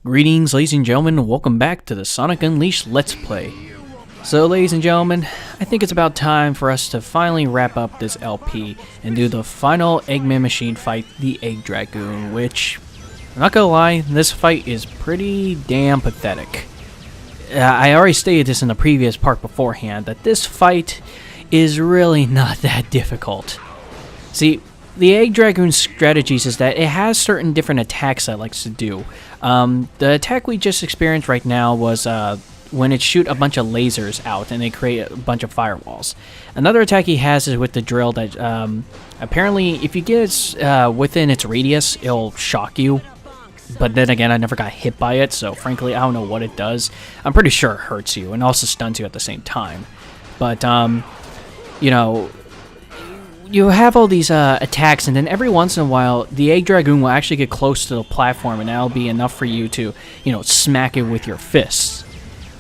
Greetings, ladies and gentlemen, and welcome back to the Sonic Unleashed Let's Play. So, ladies and gentlemen, I think it's about time for us to finally wrap up this LP and do the final Eggman machine fight, the Egg Dragoon, which, I'm not gonna lie, this fight is pretty damn pathetic. I already stated this in the previous part beforehand, that this fight is really not that difficult. See, the Egg Dragoon's strategies is that it has certain different attacks that it likes to do. The attack we just experienced right now was when it shoot a bunch of lasers out and they create a bunch of firewalls. Another attack he has is with the drill that apparently if you get it within its radius, it'll shock you. But then again, I never got hit by it, so frankly, I don't know what it does. I'm pretty sure it hurts you and also stuns you at the same time. But, you know, you have all these attacks, and then every once in a while, the Egg Dragoon will actually get close to the platform, and that'll be enough for you to, you know, smack it with your fists.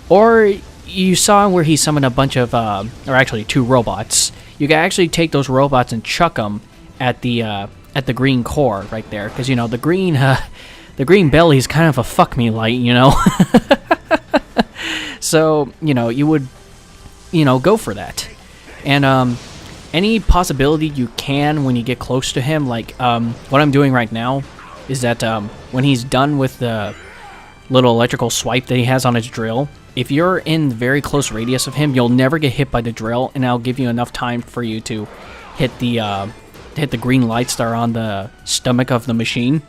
Or you saw where he summoned a bunch of, or actually 2 robots. You can actually take those robots and chuck them at the green core right there, because you know the green belly is kind of a fuck me light, you know. So you know you would, you know, go for that, and any possibility you can when you get close to him, like what I'm doing right now, is that when he's done with the little electrical swipe that he has on his drill, if you're in very close radius of him, you'll never get hit by the drill, and that'll give you enough time for you to hit the green lights that are on the stomach of the machine.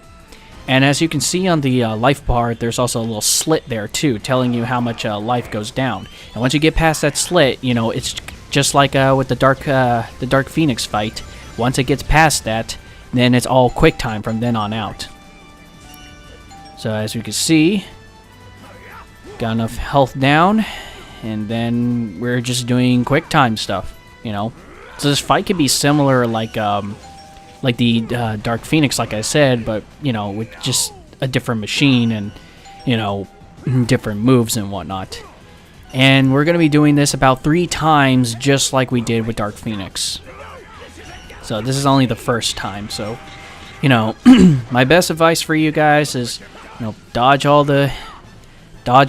And as you can see on the life bar, there's also a little slit there too, telling you how much life goes down. And once you get past that slit, you know, it's just like with the Dark Phoenix fight. Once it gets past that, then it's all quick time from then on out. So as you can see, got enough health down, and then we're just doing quick time stuff, you know. So this fight could be similar like the Dark Phoenix, like I said, but you know, with just a different machine and, you know, different moves and whatnot. And we're going to be doing this about 3 times, just like we did with Dark Phoenix. So this is only the first time, so, you know, my best advice for you guys is, you know, dodge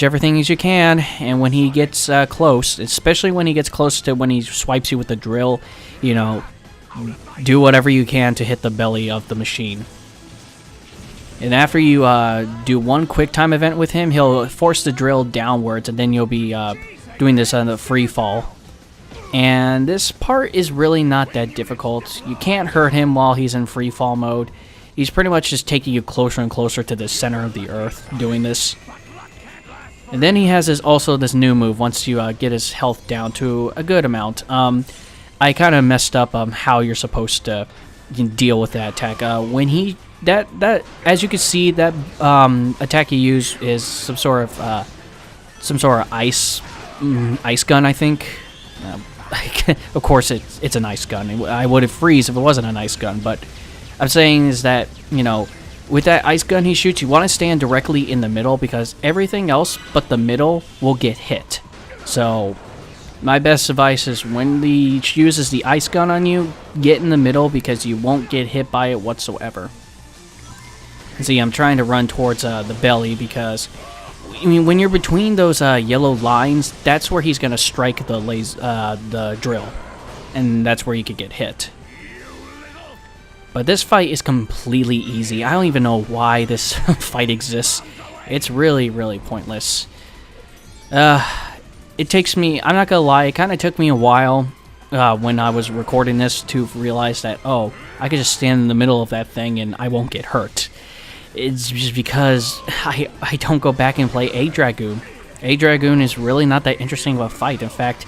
everything as you can, and when he gets close, especially when he gets close to when he swipes you with the drill, you know, do whatever you can to hit the belly of the machine. And after you do one quick time event with him, he'll force the drill downwards, and then you'll be doing this on the free fall. And this part is really not that difficult. You can't hurt him while he's in free fall mode. He's pretty much just taking you closer and closer to the center of the earth doing this. And then he has also this new move once you get his health down to a good amount. I kind of messed up how you're supposed to deal with that attack. When he that as you can see, that attack he used is some sort of ice gun, I think. Of course, it's an ice gun. I would freeze if it wasn't an ice gun. But I'm saying is that, you know, with that ice gun he shoots, you want to stand directly in the middle, because everything else but the middle will get hit. So my best advice is when he uses the ice gun on you, get in the middle, because you won't get hit by it whatsoever. See, I'm trying to run towards the belly, because I mean, when you're between those yellow lines, that's where he's gonna strike the drill, and that's where you could get hit. But this fight is completely easy. I don't even know why this fight exists. It's really, really pointless. It takes me, I'm not gonna lie, it kind of took me a while when I was recording this to realize that, oh, I could just stand in the middle of that thing and I won't get hurt. It's just because I don't go back and play Egg Dragoon. Egg Dragoon is really not that interesting of a fight. In fact,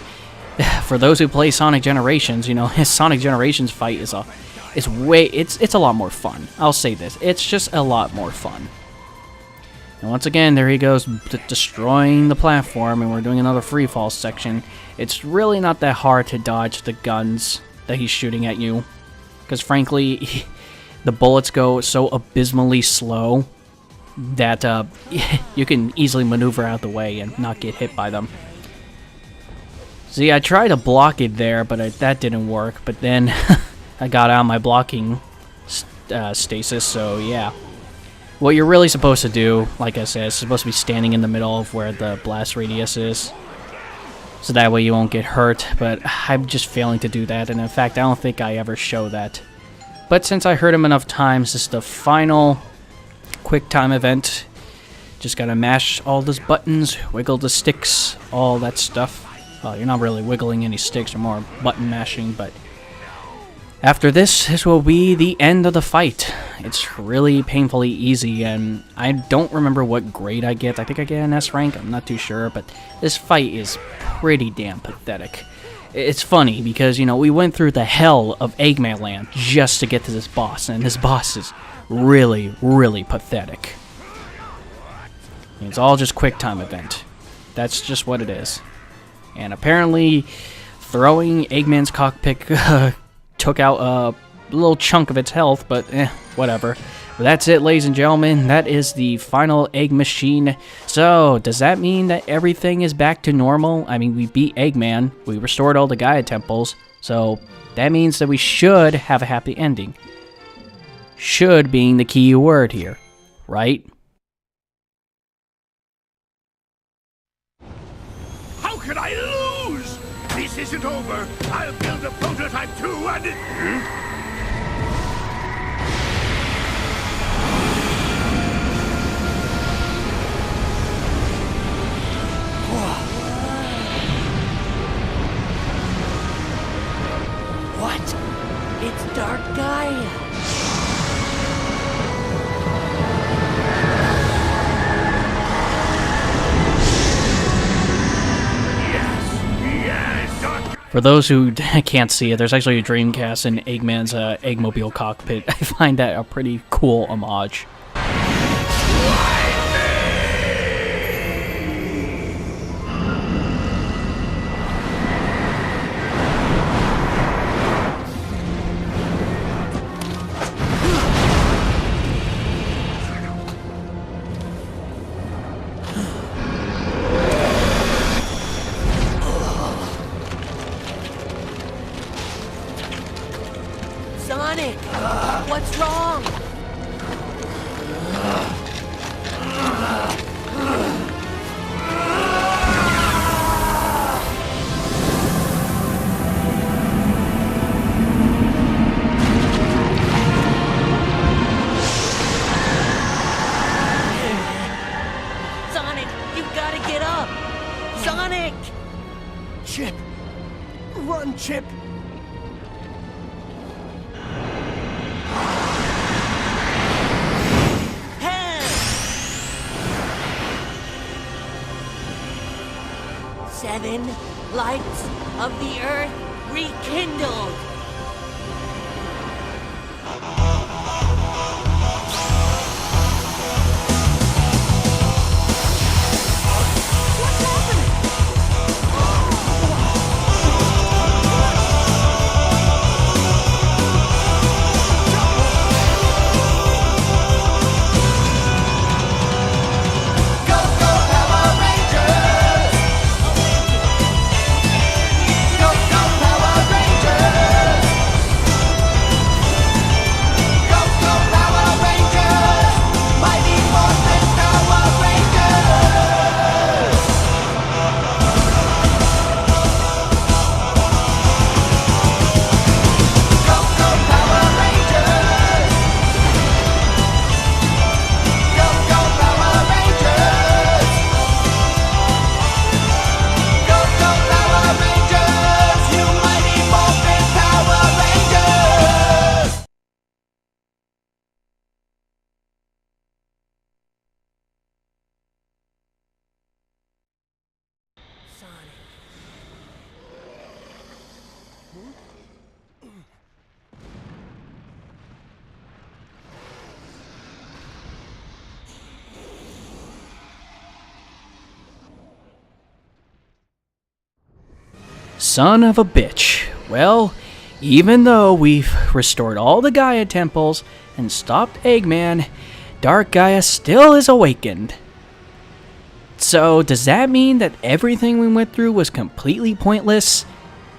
for those who play Sonic Generations, you know, his Sonic Generations fight is it's a lot more fun. I'll say this, it's just a lot more fun. And once again, there he goes, destroying the platform, and we're doing another free fall section. It's really not that hard to dodge the guns that he's shooting at you, because frankly, the bullets go so abysmally slow that you can easily maneuver out of the way and not get hit by them. See, I tried to block it there, but that didn't work. But then I got out of my blocking stasis, so yeah. what you're really supposed to do, like I said, is supposed to be standing in the middle of where the blast radius is. So that way you won't get hurt, but I'm just failing to do that, and in fact, I don't think I ever show that. But since I heard him enough times, this is the final quick time event. Just gotta mash all those buttons, wiggle the sticks, all that stuff. Well, you're not really wiggling any sticks, or more button mashing, but after this will be the end of the fight. It's really painfully easy, and I don't remember what grade I get. I think I get an S rank, I'm not too sure, but this fight is pretty damn pathetic. It's funny, because, you know, we went through the hell of Eggman Land just to get to this boss, and this boss is really, really pathetic. It's all just quick time event. That's just what it is. And apparently, throwing Eggman's cockpit took out a little chunk of its health, but whatever. But that's it, ladies and gentlemen. That is the final egg machine. So, does that mean that everything is back to normal? I mean, we beat Eggman. We restored all the Gaia Temples. So, that means that we should have a happy ending. Should being the key word here, right? How could I lose? This isn't over. I'll build a prototype too and... What? It's Dark Gaia. For those who can't see it, there's actually a Dreamcast in Eggman's Eggmobile cockpit. I find that a pretty cool homage. Sonic! What's wrong? Sonic, you've got to get up! Sonic! Chip! Run, Chip! Seven lights of the earth rekindled. What's happening? Son of a bitch. Well, even though we've restored all the Gaia Temples and stopped Eggman, Dark Gaia still is awakened. So, does that mean that everything we went through was completely pointless?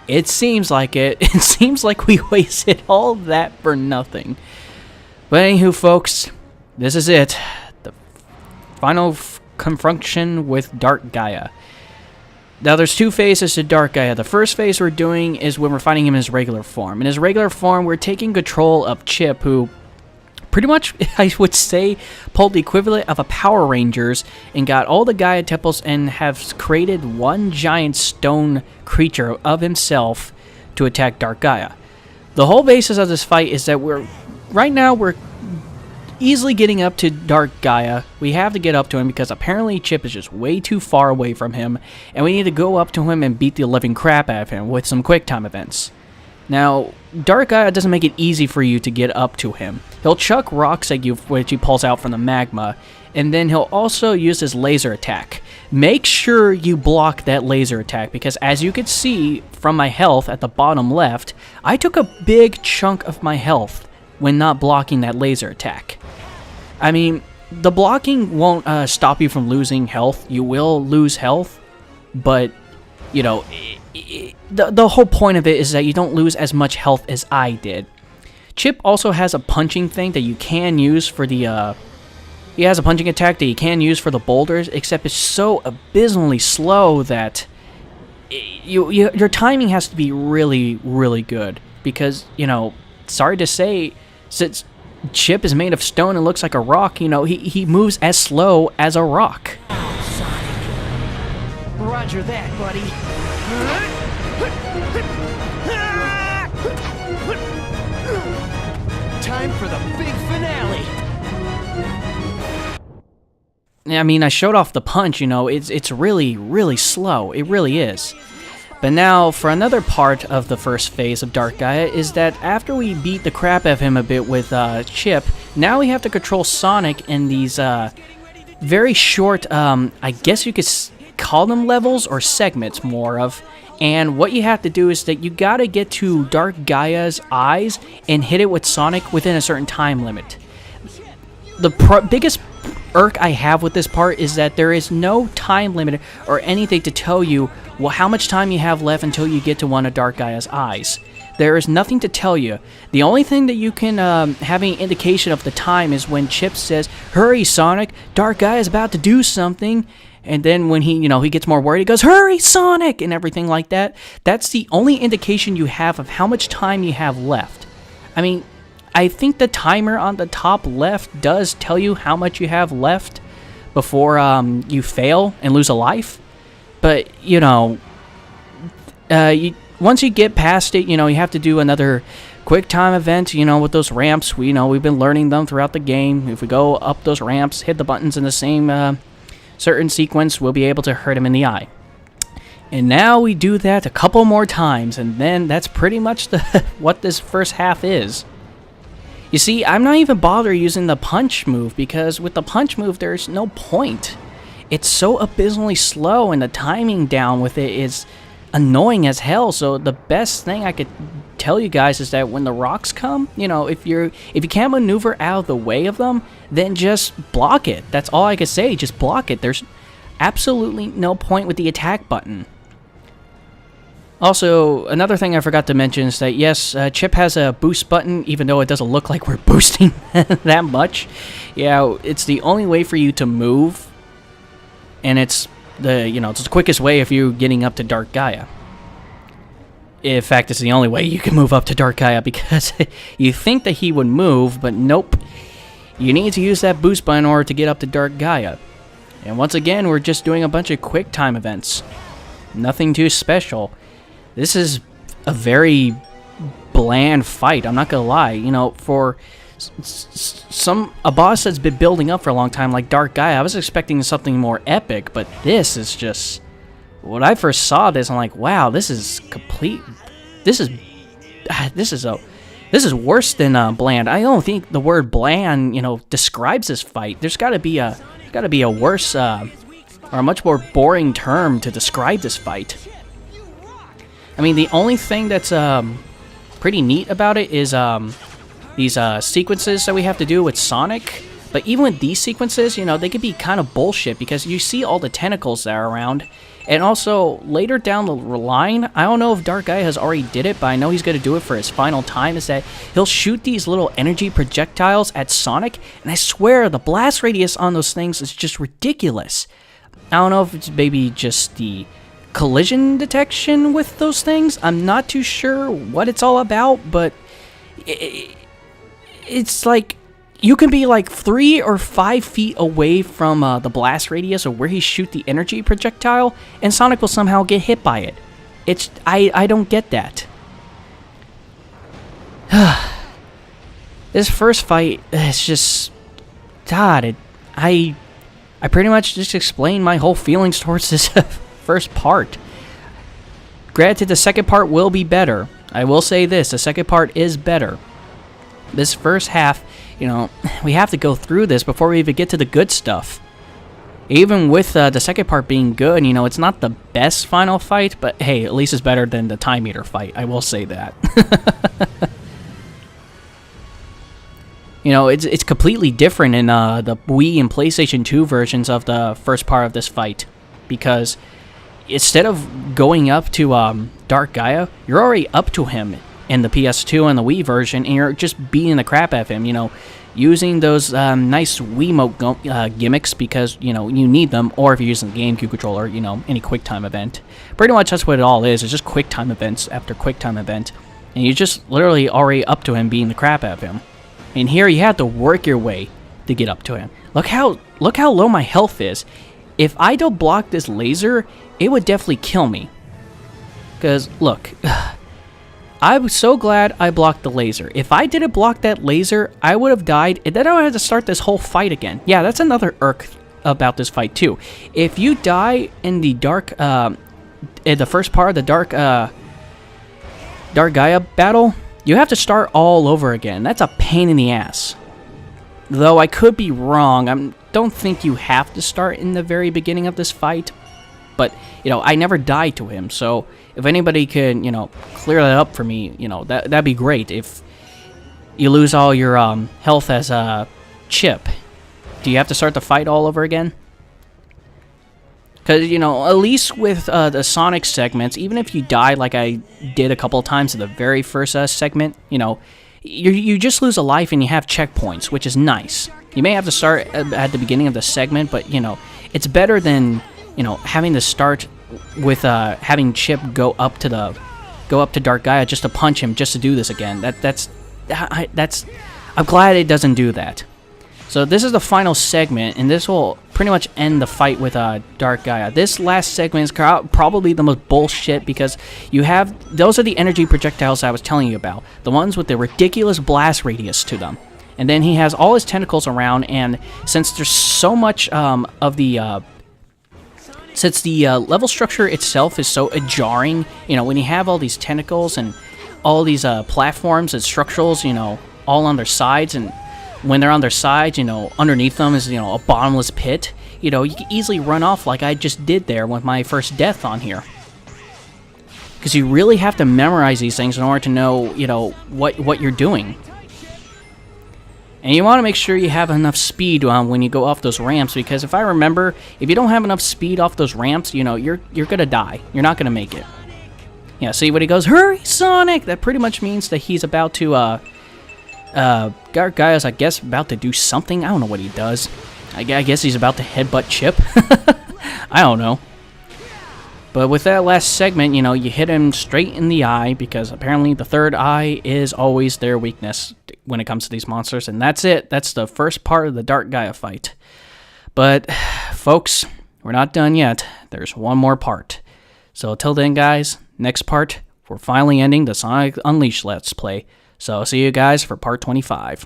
It seems like it. It seems like we wasted all that for nothing. But anywho, folks, This is it. The final confrontation with Dark Gaia. Now, there's two phases to Dark Gaia. The first phase we're doing is when we're fighting him in his regular form. In his regular form, we're taking control of Chip, who pretty much, I would say, pulled the equivalent of a Power Rangers and got all the Gaia Temples and have created one giant stone creature of himself to attack Dark Gaia. The whole basis of this fight is that right now we're easily getting up to Dark Gaia. We have to get up to him because apparently Chip is just way too far away from him, and we need to go up to him and beat the living crap out of him with some quick time events. Now, Dark Gaia doesn't make it easy for you to get up to him. He'll chuck rocks at you, which he pulls out from the magma, and then he'll also use his laser attack. Make sure you block that laser attack, because as you can see from my health at the bottom left, I took a big chunk of my health when not blocking that laser attack. I mean, the blocking won't stop you from losing health. You will lose health, but, you know, the whole point of it is that you don't lose as much health as I did. Chip also has a punching thing that you can use for the, he has a punching attack that you can use for the boulders, except it's so abysmally slow that your timing has to be really, really good. Because, you know, sorry to say, since Chip is made of stone and looks like a rock, you know, he moves as slow as a rock. Oh, Sonic. Roger that, buddy. Time for the big finale. I mean, I showed off the punch, you know, it's really, really slow. It really is. But now, for another part of the first phase of Dark Gaia, is that after we beat the crap out of him a bit with Chip, now we have to control Sonic in these very short, I guess you could call them levels or segments more of. And what you have to do is that you gotta get to Dark Gaia's eyes and hit it with Sonic within a certain time limit. The biggest irk I have with this part is that there is no time limit or anything to tell you how much time you have left until you get to one of Dark Gaia's eyes. There is nothing to tell you. The only thing that you can have any indication of the time is when Chip says, "Hurry, Sonic! Dark Gaia is about to do something." And then when he gets more worried, he goes, "Hurry, Sonic!" and everything like that. That's the only indication you have of how much time you have left. I mean, I think the timer on the top left does tell you how much you have left before you fail and lose a life. But, you know, once you get past it, you know, you have to do another quick time event, you know, with those ramps. We've been learning them throughout the game. If we go up those ramps, hit the buttons in the same certain sequence, we'll be able to hurt him in the eye. And now we do that a couple more times, and then that's pretty much what this first half is. You see, I'm not even bothering using the punch move, because with the punch move, there's no point. It's so abysmally slow, and the timing down with it is annoying as hell. So the best thing I could tell you guys is that when the rocks come, you know, if you can't maneuver out of the way of them, then just block it. That's all I could say. Just block it. There's absolutely no point with the attack button. Also, another thing I forgot to mention is that, yes, Chip has a boost button, even though it doesn't look like we're boosting that much. Yeah, it's the only way for you to move, and it's the quickest way if you're getting up to Dark Gaia. In fact, it's the only way you can move up to Dark Gaia, because you think that he would move, but nope. You need to use that boost button in order to get up to Dark Gaia. And once again, we're just doing a bunch of quick time events. Nothing too special. This is a very bland fight, I'm not gonna lie. You know, for a boss that's been building up for a long time, like Dark Gaia, I was expecting something more epic, but this is just... When I first saw this, I'm like, wow, this is complete... This is worse than bland. I don't think the word bland, you know, describes this fight. There's gotta be a worse, or a much more boring term to describe this fight. I mean, the only thing that's pretty neat about it is these sequences that we have to do with Sonic. But even with these sequences, you know, they could be kind of bullshit because you see all the tentacles that are around. And also, later down the line, I don't know if Dark Gaia has already did it, but I know he's going to do it for his final time, is that he'll shoot these little energy projectiles at Sonic, and I swear the blast radius on those things is just ridiculous. I don't know if it's maybe just the collision detection with those things. I'm not too sure what it's all about, but it's like you can be like 3 or 5 feet away from the blast radius or where he shoot the energy projectile, and Sonic will somehow get hit by it. I don't get that. This first fight, it's just, God, I pretty much just explained my whole feelings towards this first part. Granted, the second part will be better. I will say this, the second part is better. This first half, you know, we have to go through this before we even get to the good stuff. Even with the second part being good, you know, it's not the best final fight, but hey, at least it's better than the Time Eater fight. I will say that. You know, it's completely different in the Wii and PlayStation 2 versions of the first part of this fight. Because instead of going up to Dark Gaia, you're already up to him in the PS2 and the Wii version, and you're just beating the crap out of him, you know, using those nice Wiimote gimmicks because, you know, you need them, or if you're using the GameCube controller, you know, any QuickTime event. Pretty much that's what it all is. It's just QuickTime events after QuickTime event, and you just literally already up to him beating the crap out of him. And here you have to work your way to get up to him. Look how low my health is. If I don't block this laser, it would definitely kill me. Because, look, I was so glad I blocked the laser. If I didn't block that laser, I would have died, and then I would have to start this whole fight again. Yeah, that's another irk about this fight, too. If you die in the in the first part of the Dark Gaia battle, you have to start all over again. That's a pain in the ass. Though I could be wrong. I don't think you have to start in the very beginning of this fight. But, you know, I never died to him. So, if anybody could, you know, clear that up for me, you know, that'd be great. If you lose all your health as a chip, do you have to start the fight all over again? Because, you know, at least with the Sonic segments, even if you die like I did a couple of times in the very first segment, you know, you just lose a life and you have checkpoints, which is nice. You may have to start at the beginning of the segment, but, you know, it's better than, you know, having to start with having Chip go up to Dark Gaia just to punch him just to do this again. I'm glad it doesn't do that. So this is the final segment, and this will pretty much end the fight with Dark Gaia. This last segment is probably the most bullshit because those are the energy projectiles I was telling you about. The ones with the ridiculous blast radius to them. And then he has all his tentacles around, and since there's so much of the... Since the level structure itself is so jarring, you know, when you have all these tentacles and all these platforms and structurals, you know, all on their sides, and when they're on their sides, you know, underneath them is, you know, a bottomless pit, you know, you can easily run off like I just did there with my first death on here. Because you really have to memorize these things in order to know, you know, what you're doing. And you want to make sure you have enough speed when you go off those ramps, because if I remember, if you don't have enough speed off those ramps, you know, you're gonna die. You're not gonna make it. Yeah, see when he goes, "Hurry, Sonic!" That pretty much means that he's about to, Dark Gaia's, I guess, about to do something. I don't know what he does. I guess he's about to headbutt Chip. I don't know. But with that last segment, you know, you hit him straight in the eye, because apparently the third eye is always their weakness when it comes to these monsters. And that's it. That's the first part of the Dark Gaia fight. But, folks, we're not done yet. There's one more part. So till then, guys, next part, we're finally ending the Sonic Unleashed Let's Play. So see you guys for part 25.